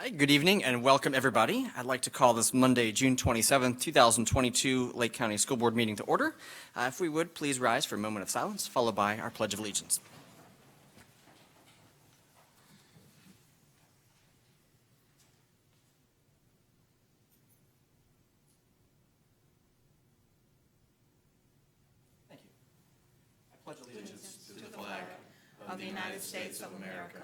Hi, good evening and welcome everybody. I'd like to call this Monday, June 27th, 2022 Lake County School Board meeting to order. If we would, please rise for a moment of silence, followed by our Pledge of Allegiance. Thank you. I pledge allegiance To the flag of the United States of America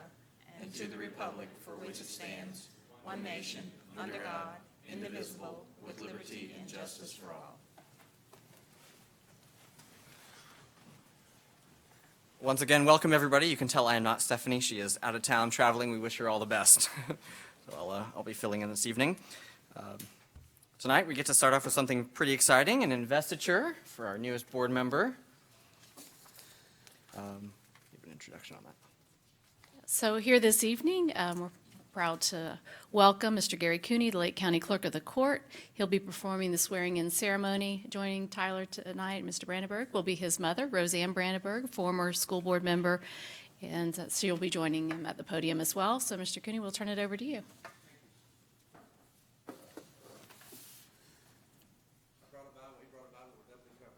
and to the republic for which it stands, one nation, under God, indivisible, with liberty and justice for all. Once again, welcome everybody. You can tell I am not Stephanie. She is out of town traveling. We wish her all the best. So I'll be filling in this evening. Tonight we get to start off with something pretty exciting, an investiture for our newest board member. Give an introduction on that. So here this evening, we're proud to welcome Mr. Gary Cooney, the Lake County Clerk of the Court. He'll be performing the swearing-in ceremony. Joining Tyler tonight, Mr. Brandenburg, will be his mother, Roseanne Brandenburg, former school board member, and she'll be joining him at the podium as well. So, Mr. Cooney, we'll turn it over to you. I brought a Bible, he brought a Bible, we're definitely covered.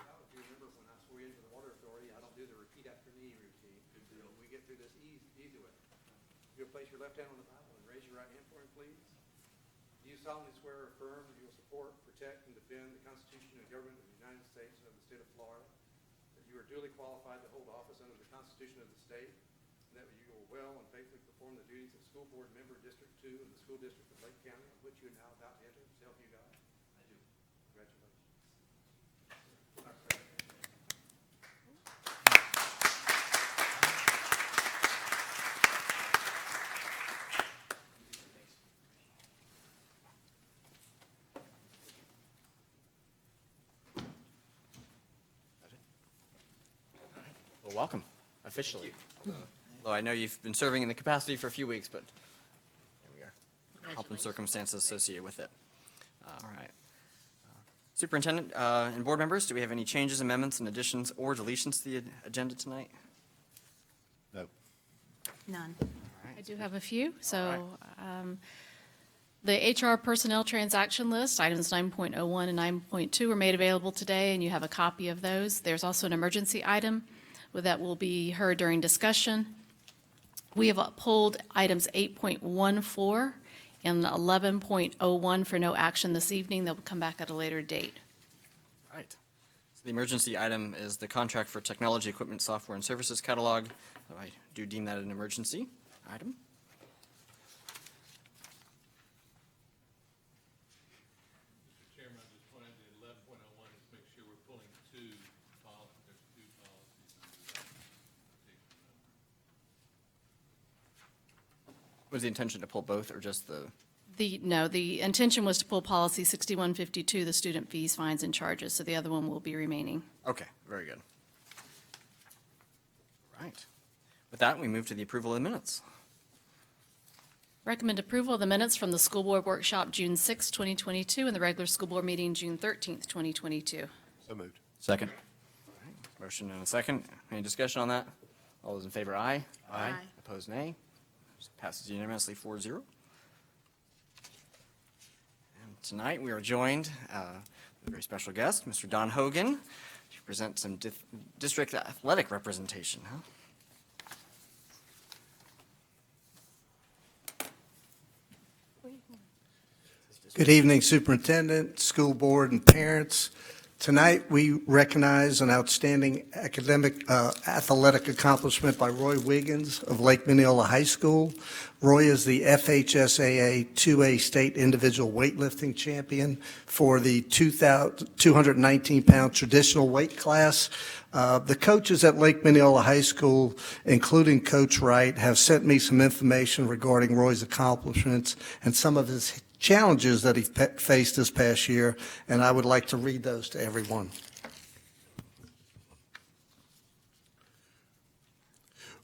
If you remember when I swore you into the water authority, I don't do the repeat after me routine. Good deal. We get through this easy way. You'll place your left hand on the Bible and raise your right hand for him, please. Do you solemnly swear or affirm that you will support, protect, and defend the Constitution and government of the United States and of the state of Florida, that you are duly qualified to hold office under the Constitution of the state, and that you will well and faithfully perform the duties of school board member District 2 in the school district of Lake County, on which you are now about to enter, so help you God? I do. Congratulations. Well, welcome, officially. Although I know you've been serving in the capacity for a few weeks, but here we are. Help and circumstances associated with it. All right. Superintendent and board members, do we have any changes, amendments, and additions or deletions to the agenda tonight? No. None. right. I do have a few. So the HR personnel transaction list, items 9.01 and 9.2 were made available today, and you have a copy of those. There's also an emergency item that will be heard during discussion. We have pulled items 8.14 and 11.01 for no action this evening. They'll come back at a later date. Right. So the emergency item is the contract for technology equipment, software, and services catalog. I do deem that an emergency item. Mr. Chairman, I just wanted to 11.01 is make sure we're pulling two policies. There's two policies. Was the intention to pull both or just the? No, the intention was to pull policy 6152, the student fees, fines, and charges, so the other one will be remaining. Okay, very good. Right. With that, we move to the approval of the minutes. Recommend approval of the minutes from the school board workshop June 6, 2022, and the regular school board meeting June 13th, 2022. So moved. Second. Motion and a second. Any discussion on that? All those in favor, aye. Aye. Opposed, nay. Passes unanimously 4-0. And tonight we are joined with a very special guest, Mr. Don Hogan, to present some district athletic representation. Good evening, Superintendent, school board, and parents. Tonight, we recognize an outstanding athletic accomplishment by Roy Wiggins of Lake Mineola High School. Roy is the FHSAA 2A state individual weightlifting champion for the 219-pound traditional weight class. The coaches at Lake Mineola High School, including Coach Wright, have sent me some information regarding Roy's accomplishments and some of his challenges that he faced this past year, and I would like to read those to everyone.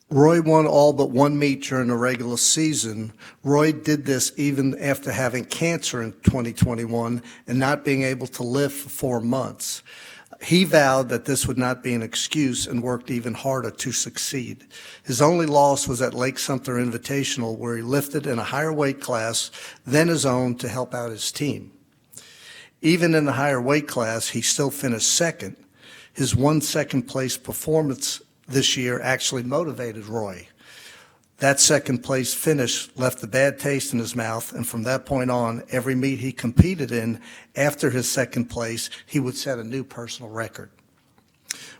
Roy won all but one meet during the regular season. Roy did this even after having cancer in 2021 and not being able to live for 4 months. He vowed that this would not be an excuse and worked even harder to succeed. His only loss was at Lake Sumter Invitational, where he lifted in a higher weight class than his own to help out his team. Even in the higher weight class, he still finished second. His 1 second place performance this year actually motivated Roy. That second place finish left a bad taste in his mouth, and from that point on, every meet he competed in after his second place, he would set a new personal record.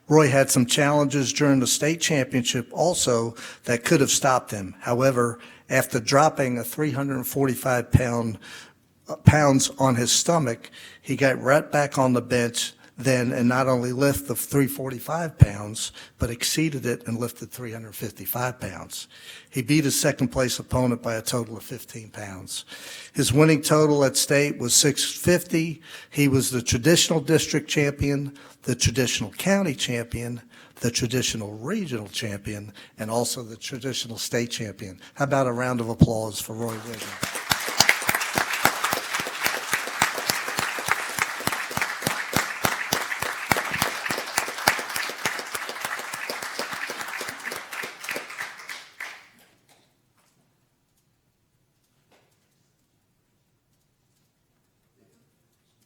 Roy had some challenges during the state championship also that could have stopped him. However, after dropping a 345 pounds on his stomach, he got right back on the bench then and not only lifted the 345 pounds, but exceeded it and lifted 355 pounds. He beat his second place opponent by a total of 15 pounds. His winning total at state was 650. He was the traditional district champion, the traditional county champion, the traditional regional champion, and also the traditional state champion. How about a round of applause for Roy Wiggins?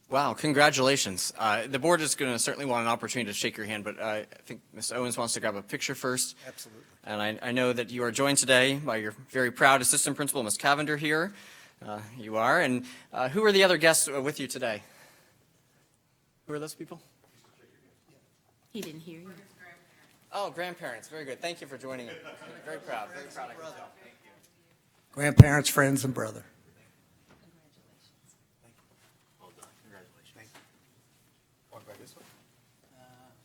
Wow, congratulations. The board is going to certainly want an opportunity to shake your hand, but I think Ms. Owens wants to grab a picture first. Absolutely. And I know that you are joined today by your very proud assistant principal, Ms. Cavender, here. You are. And who are the other guests with you today? Who are those people? He didn't hear you. Oh, grandparents. Very good. Thank you for joining me. Very proud. Very proud. I can tell. Thank you. Grandparents, friends, and brother. Well done. Congratulations. Walk back this way.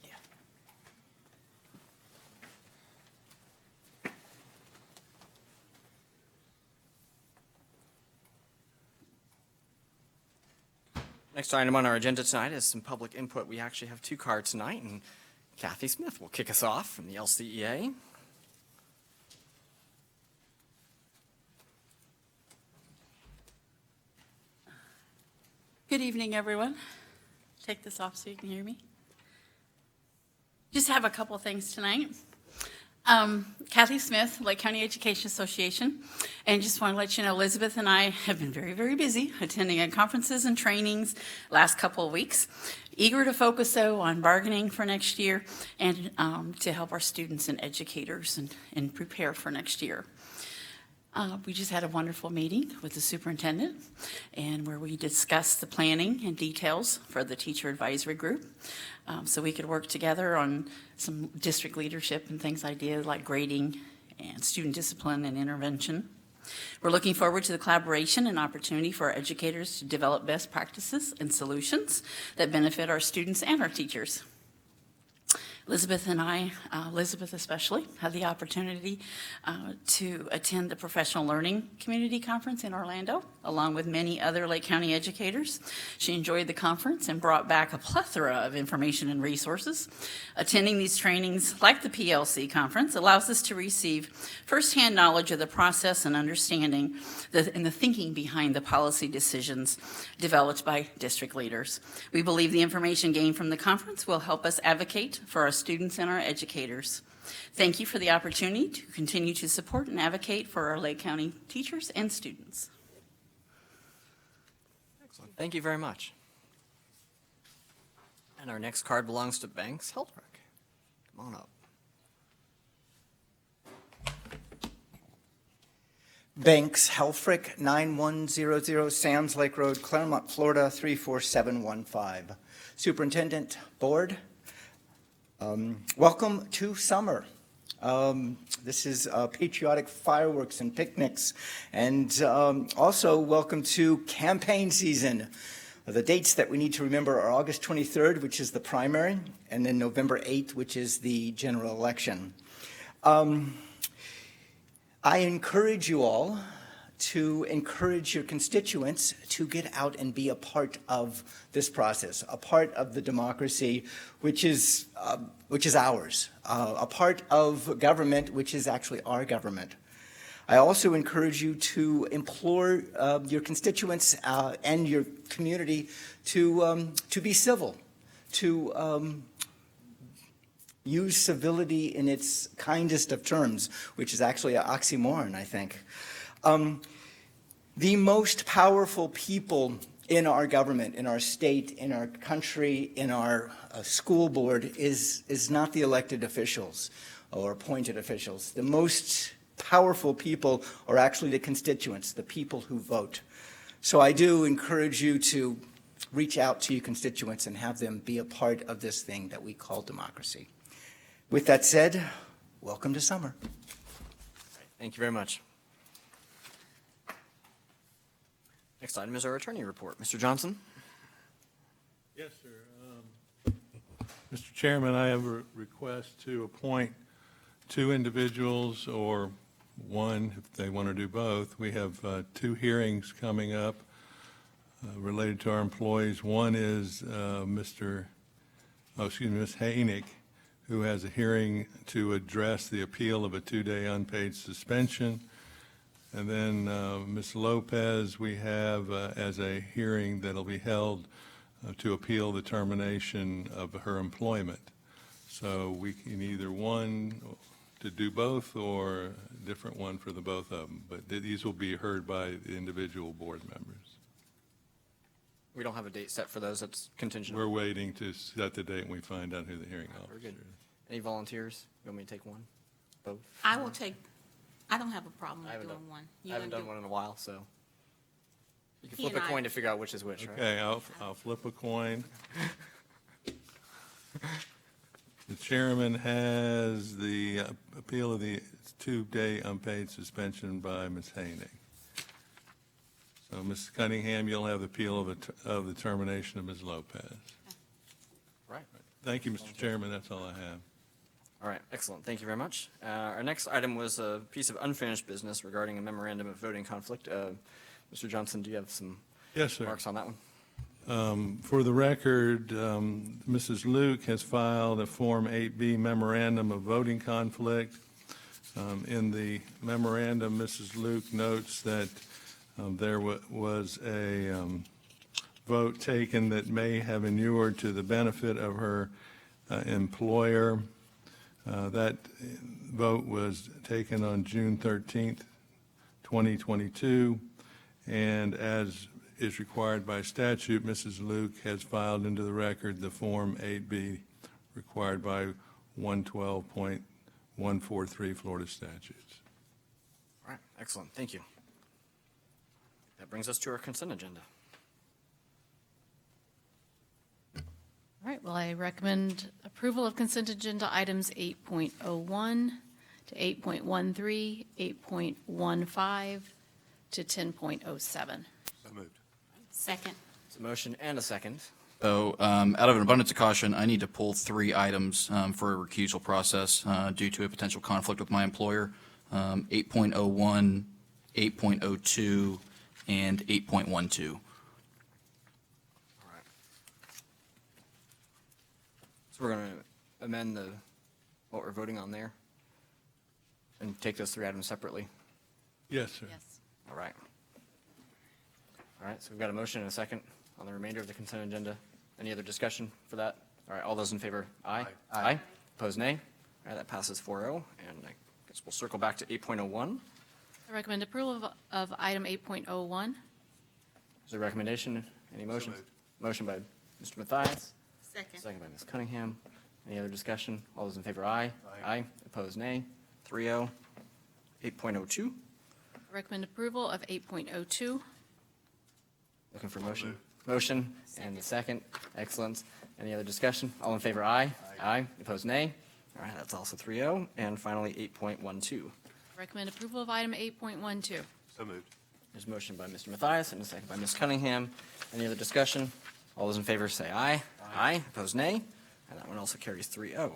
Yeah. Next item on our agenda tonight is some public input. We actually have two cards tonight, and Kathy Smith will kick us off from the LCEA. Good evening, everyone. Take this off so you can hear me. Just have a couple things tonight. Kathy Smith, Lake County Education Association, and just want to let you know Elizabeth and I have been very, very busy attending conferences and trainings last couple of weeks. Eager to focus, though, on bargaining for next year and to help our students and educators and prepare for next year. We just had a wonderful meeting with the superintendent and where we discussed the planning and details for the teacher advisory group so we could work together on some district leadership and things ideas like grading and student discipline and intervention. We're looking forward to the collaboration and opportunity for our educators to develop best practices and solutions that benefit our students and our teachers. Elizabeth and I, Elizabeth especially, had the opportunity to attend the Professional Learning Community Conference in Orlando, along with many other Lake County educators. She enjoyed the conference and brought back a plethora of information and resources. Attending these trainings, like the PLC conference, allows us to receive firsthand knowledge of the process and understanding and the thinking behind the policy decisions developed by district leaders. We believe the information gained from the conference will help us advocate for our students and our educators. Thank you for the opportunity to continue to support and advocate for our Lake County teachers and students. Excellent. Thank you very much. And our next card belongs to Banks Heldrick. Come on up. Banks Helfrich, 9100 Sands Lake Road, Claremont, Florida, 34715. Superintendent, Board, welcome to summer. This is patriotic fireworks and picnics, and also welcome to campaign season. The dates that we need to remember are August 23rd, which is the primary, and then November 8th, which is the general election. I encourage you all to encourage your constituents to get out and be a part of this process, a part of the democracy, which is ours, a part of government, which is actually our government. I also encourage you to implore your constituents and your community to be civil, to use civility in its kindest of terms, which is actually an oxymoron, I think. The most powerful people in our government, in our state, in our country, in our school board is not the elected officials or appointed officials. The most powerful people are actually the constituents, the people who vote. So I do encourage you to reach out to your constituents and have them be a part of this thing that we call democracy. With that said, welcome to summer. Thank you very much. Next item is our attorney report. Mr. Johnson? Yes, sir. Mr. Chairman, I have a request to appoint two individuals, or one if they want to do both. We have two hearings coming up related to our employees. One is Ms. Haynick, who has a hearing to address the appeal of a 2-day unpaid suspension. And then Ms. Lopez, we have as a hearing that'll be held to appeal the termination of her employment. So we can either one to do both or a different one for the both of them. But these will be heard by the individual board members. We don't have a date set for those. That's contingent. We're waiting to set the date when we find out who the hearing Very officer good. is. Any volunteers? You want me to take one? Both? I will take, I don't have a problem I with haven't doing done- one. I haven't done one in a while, so. You can He flip and a I- coin to figure out which is which, right? Okay, I'll flip a coin. The chairman has the appeal of the 2-day unpaid suspension by Ms. Haynick. So, Ms. Cunningham, you'll have the appeal of the termination of Ms. Lopez. Right. Thank you, Mr. Chairman, that's all I have. All right, excellent. Thank you very much. Our next item was a piece of unfinished business regarding a memorandum of voting conflict. Mr. Johnson, do you have some Yes, sir. remarks on that one? For the record, Mrs. Luke has filed a Form 8B memorandum of voting conflict. In the memorandum, Mrs. Luke notes that there was a vote taken that may have inured to the benefit of her employer. That vote was taken on June 13th, 2022, and as is required by statute, Mrs. Luke has filed into the record the Form 8B required by 112.143 Florida statutes. All right, excellent. Thank you. That brings us to our consent agenda. All right, well, I recommend approval of consent agenda items 8.01 to 8.13, 8.15 to 10.07. Second. It's a motion and a second. So, out of an abundance of caution, I need to pull 3 items for a recusal process due to a potential conflict with my employer. 8.01, 8.02, and 8.12. All right. So we're going to amend what we're voting on there and take those 3 items separately. Yes, sir. Yes. All right. All right, so we've got a motion and a second on the remainder of the consent agenda. Any other discussion for that? All right, all those in favor, aye? Aye. Opposed, nay? All right, that passes 4-0, and I guess we'll circle back to 8.01. I recommend approval of item 8.01. Is there a recommendation? Any motion? Motion by Mr. Mathias, Second. second by Ms. Cunningham. Any other discussion? All those in favor, aye? Aye. Opposed, nay? 3-0. 8.02, I recommend approval of 8.02. looking for motion. Motion and the second. Excellent. Any other discussion? All in favor, aye? Aye. Opposed, nay? All right, that's also 3-0. And finally, 8.12. Recommend approval of item 8.12. There's a motion by Mr. Mathias and a second by Ms. Cunningham. Any other discussion? All those in favor say aye. Aye. Opposed, nay? And that one also carries 3-0.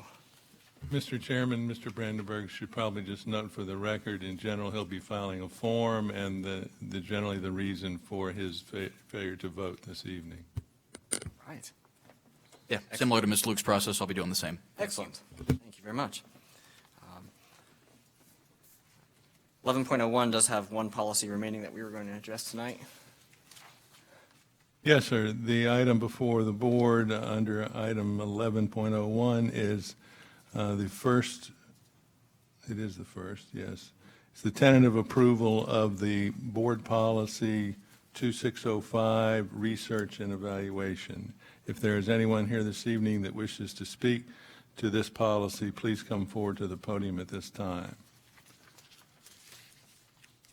Mr. Chairman, Mr. Brandenburg should probably just note for the record, in general, he'll be filing a form and generally the reason for his failure to vote this evening. Right. Yeah, similar to Ms. Luke's process, I'll be doing the same. Excellent. Thank you very much. 11.01 does have one policy remaining that we were going to address tonight. Yes, sir. The item before the board under item 11.01 is the first, it is the first, yes. It's the tentative approval of the board policy 2605, research and evaluation. If there is anyone here this evening that wishes to speak to this policy, please come forward to the podium at this time.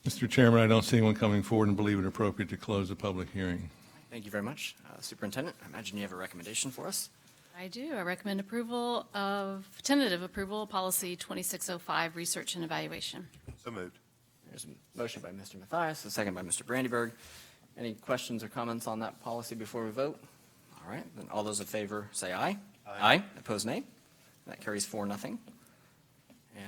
Mr. Chairman, I don't see anyone coming forward and believe it appropriate to close the public hearing. Thank you very much. Superintendent, I imagine you have a recommendation for us. I do. I recommend tentative approval, policy 2605, research and evaluation. So moved. There's a motion by Mr. Mathias, a second by Mr. Brandyberg. Any questions or comments on that policy before we vote? All right, then all those in favor say aye. Aye. Opposed, nay. That carries 4-0.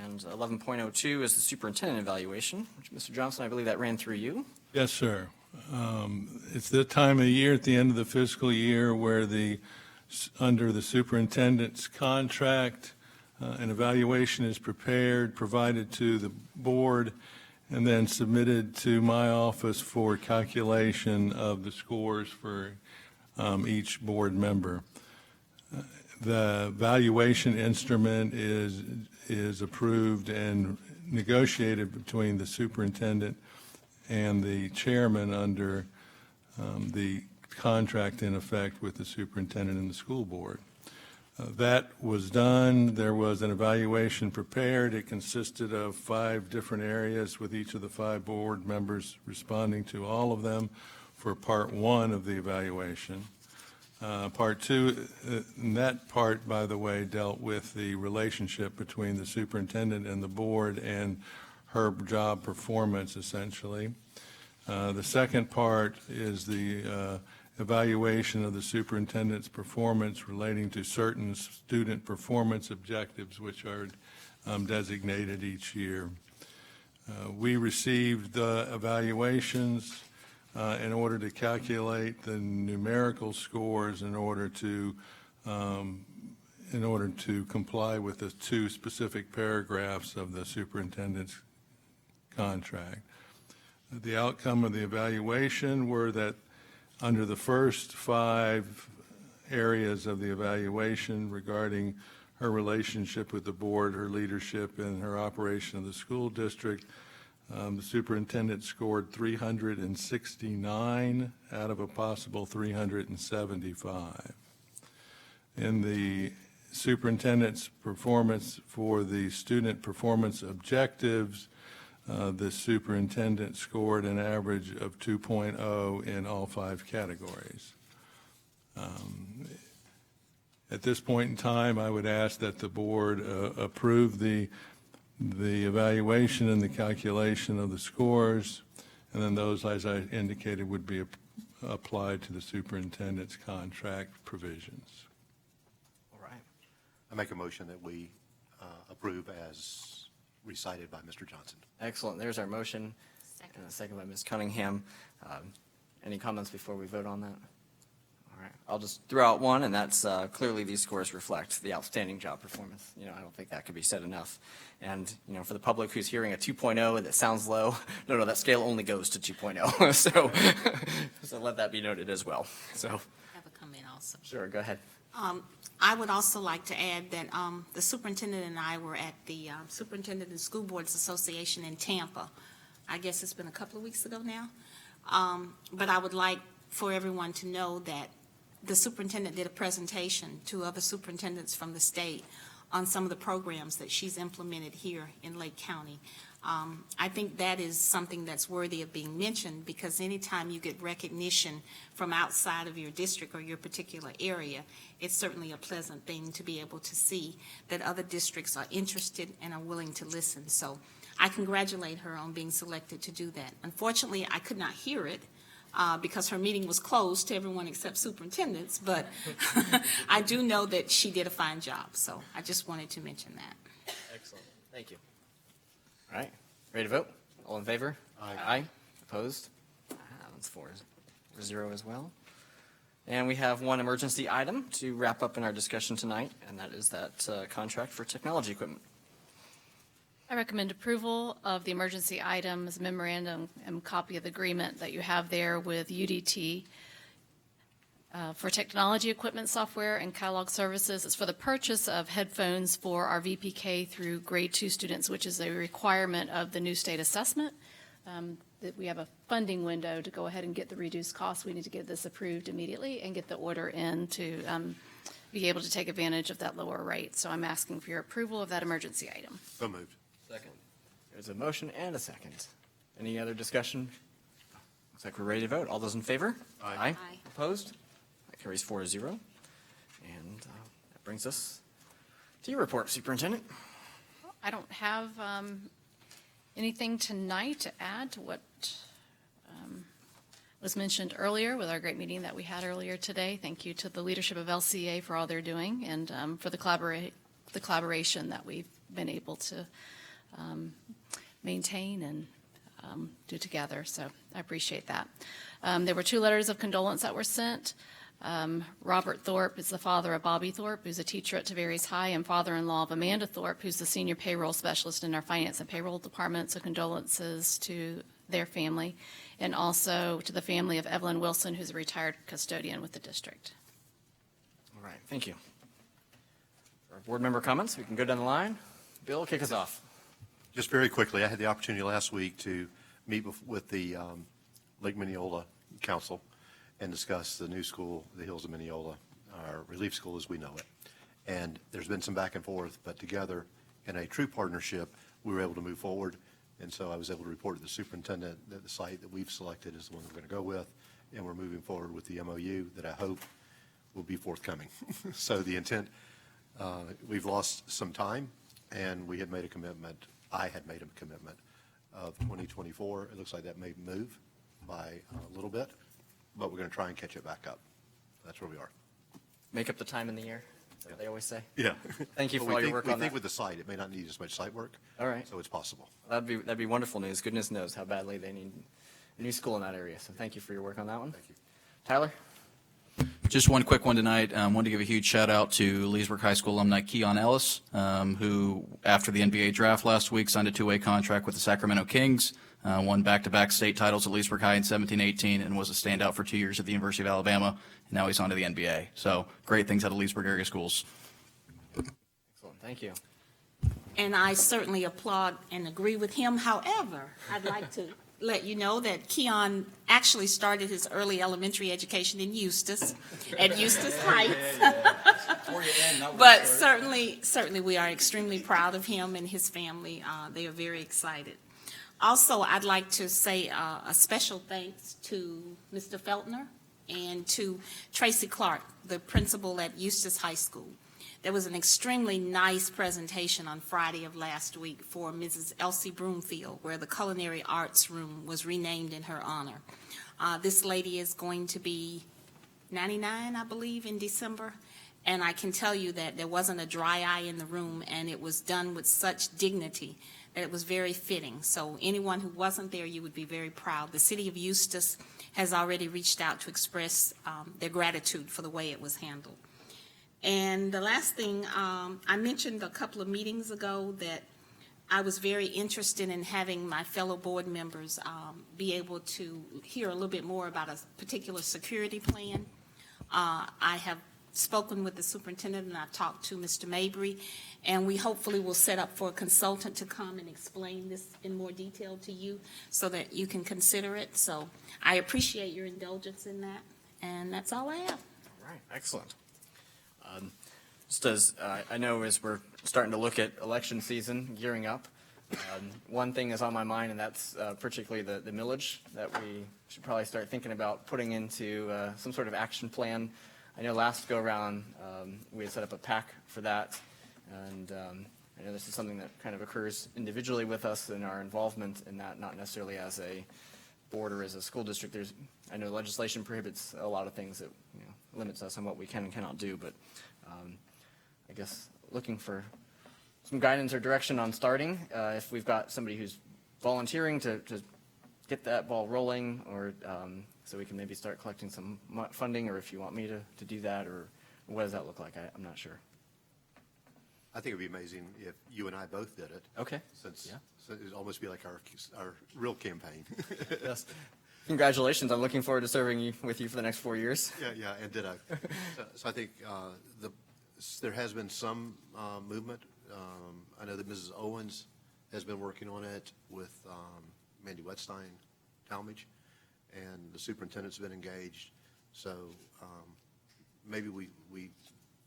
And 11.02 is the superintendent evaluation, which, Mr. Johnson, I believe that ran through you. Yes, sir. It's the time of the year at the end of the fiscal year where under the superintendent's contract, an evaluation is prepared, provided to the board, and then submitted to my office for calculation of the scores for each board member. The valuation instrument is approved and negotiated between the superintendent and the chairman under the contract in effect with the superintendent and the school board. That was done. There was an evaluation prepared. It consisted of 5 different areas with each of the 5 board members responding to all of them for part 1 of the evaluation. Part 2, and that part, by the way, dealt with the relationship between the superintendent and the board and her job performance, essentially. The second part is the evaluation of the superintendent's performance relating to certain student performance objectives which are designated each year. We received the evaluations in order to calculate the numerical scores in order to comply with the 2 specific paragraphs of the superintendent's contract. The outcome of the evaluation were that under the first 5 areas of the evaluation regarding her relationship with the board, her leadership, and her operation of the school district, the superintendent scored 369 out of a possible 375. In the superintendent's performance for the student performance objectives, the superintendent scored an average of 2.0 in all 5 categories. At this point in time, I would ask that the board approve the evaluation and the calculation of the scores, and then those, as I indicated, would be applied to the superintendent's contract provisions. All right. I make a motion that we approve as recited by Mr. Johnson. Excellent. There's our motion. And a second by Ms. Cunningham. Any comments before we vote on that? All right. I'll just throw out one, and that's clearly these scores reflect the outstanding job performance. I don't think that could be said enough. And, for the public who's hearing a 2.0 and that sounds low, no, that scale only goes to 2.0. So let that be noted as well. So, I have a comment also. sure, go ahead. I would also like to add that the superintendent and I were at the Superintendent and School Boards Association in Tampa. I guess it's been a couple of weeks ago now. But I would like for everyone to know that the superintendent did a presentation to other superintendents from the state on some of the programs that she's implemented here in Lake County. I think that is something that's worthy of being mentioned, because anytime you get recognition from outside of your district or your particular area, it's certainly a pleasant thing to be able to see that other districts are interested and are willing to listen. So I congratulate her on being selected to do that. Unfortunately, I could not hear it because her meeting was closed to everyone except superintendents, but I do know that she did a fine job. So I just wanted to mention that. Excellent. Thank you. All right. Ready to vote? All in favor? Aye. Opposed? That's 4-0 as well. And we have one emergency item to wrap up in our discussion tonight, and that is that contract for technology equipment. I recommend approval of the emergency items memorandum and copy of the agreement that you have there with UDT For technology equipment, software, and catalog services, it's for the purchase of headphones for our VPK through grade 2 students, which is a requirement of the new state assessment. That we have a funding window to go ahead and get the reduced cost. We need to get this approved immediately and get the order in to be able to take advantage of that lower rate. So I'm asking for your approval of that emergency item. So moved. Second. There's a motion and a second. Any other discussion? Looks like we're ready to vote. All those in favor? Aye. Aye. Opposed? That carries 4-0. And that brings us to your report, Superintendent. I don't have anything tonight to add to what was mentioned earlier with our great meeting that we had earlier today. Thank you to the leadership of LCA for all they're doing and for the collaboration that we've been able to maintain and do together. So I appreciate that. There were 2 letters of condolence that were sent. Robert Thorpe is the father of Bobby Thorpe, who's a teacher at Tavares High, and father-in-law of Amanda Thorpe, who's the senior payroll specialist in our finance and payroll department. So condolences to their family, and also to the family of Evelyn Wilson, who's a retired custodian with the district. All right, thank you. For our board member comments, we can go down the line. Bill, kick us off. Just very quickly, I had the opportunity last week to meet with the Lake Mineola Council and discuss the new school, the Hills of Mineola, our relief school as we know it. And there's been some back and forth, but together in a true partnership, we were able to move forward. And so I was able to report to the superintendent that the site that we've selected is the one we're going to go with. And we're moving forward with the MOU that I hope will be forthcoming. So the intent, we've lost some time, and we had made a commitment. I had made a commitment of 2024. It looks like that may move by a little bit, but we're going to try and catch it back up. That's where we are. Make up the time in the year, is that what they always say? Yeah. Thank you But for all your work we on think that. with the site, it may not need as much site work. All right. So it's possible. That'd be wonderful news. Goodness knows how badly they need a new school in that area. So thank you for your work on that one. Thank you. Tyler? Just one quick one tonight. Wanted to give a huge shout out to Leesburg High School alumni Keon Ellis, who, after the NBA draft last week, signed a 2-way contract with the Sacramento Kings, won back-to-back state titles at Leesburg High in 17-18, and was a standout for 2 years at the University of Alabama. And now he's on to the NBA. So great things out of Leesburg area schools. Excellent. Thank you. And I certainly applaud and agree with him. However, I'd like to let you know that Keon actually started his early elementary education in Eustis, at Eustis Heights. But certainly we are extremely proud of him and his family. They are very excited. Also, I'd like to say a special thanks to Mr. Feltner and to Tracy Clark, the principal at Eustis High School. There was an extremely nice presentation on Friday of last week for Mrs. Elsie Broomfield, where the culinary arts room was renamed in her honor. This lady is going to be 99, I believe, in December. And I can tell you that there wasn't a dry eye in the room, and it was done with such dignity that it was very fitting. So anyone who wasn't there, you would be very proud. The city of Eustis has already reached out to express their gratitude for the way it was handled. And the last thing, I mentioned a couple of meetings ago that I was very interested in having my fellow board members be able to hear a little bit more about a particular security plan. I have spoken with the superintendent, and I've talked to Mr. Mabry, and we hopefully will set up for a consultant to come and explain this in more detail to you so that you can consider it. So I appreciate your indulgence in that, and that's all I have. All right, excellent. Just as I know as we're starting to look at election season gearing up, one thing is on my mind, and that's particularly the millage that we should probably start thinking about putting into some sort of action plan. I know last go-around we had set up a PAC for that, and I know this is something that kind of occurs individually with us and our involvement in that, not necessarily as a board or as a school district. I know legislation prohibits a lot of things that limits us on what we can and cannot do, but I guess looking for some guidance or direction on starting, if we've got somebody who's volunteering to get that ball rolling, or so we can maybe start collecting some funding, or if you want me to do that, or what does that look like? I'm not sure. I think it'd be amazing if you and I both did it. Okay. Since Yeah. so it'd almost be like our real campaign. Yes. Congratulations. I'm looking forward to serving with you for the next 4 years. Yeah, and ditto. So I think there has been some movement. I know that Mrs. Owens has been working on it with Mandy Wetstein, Talmadge, and the superintendent's been engaged. So maybe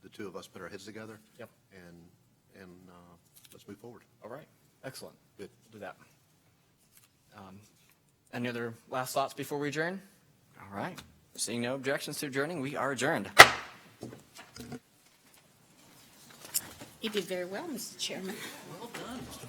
the two of us put our heads together. Yep. And let's move forward. All right. Excellent. Good. We'll do that. Any other last thoughts before we adjourn? All right. Seeing no objections to adjourning, we are adjourned. You did very well, Mr. Chairman. Well done, Mr.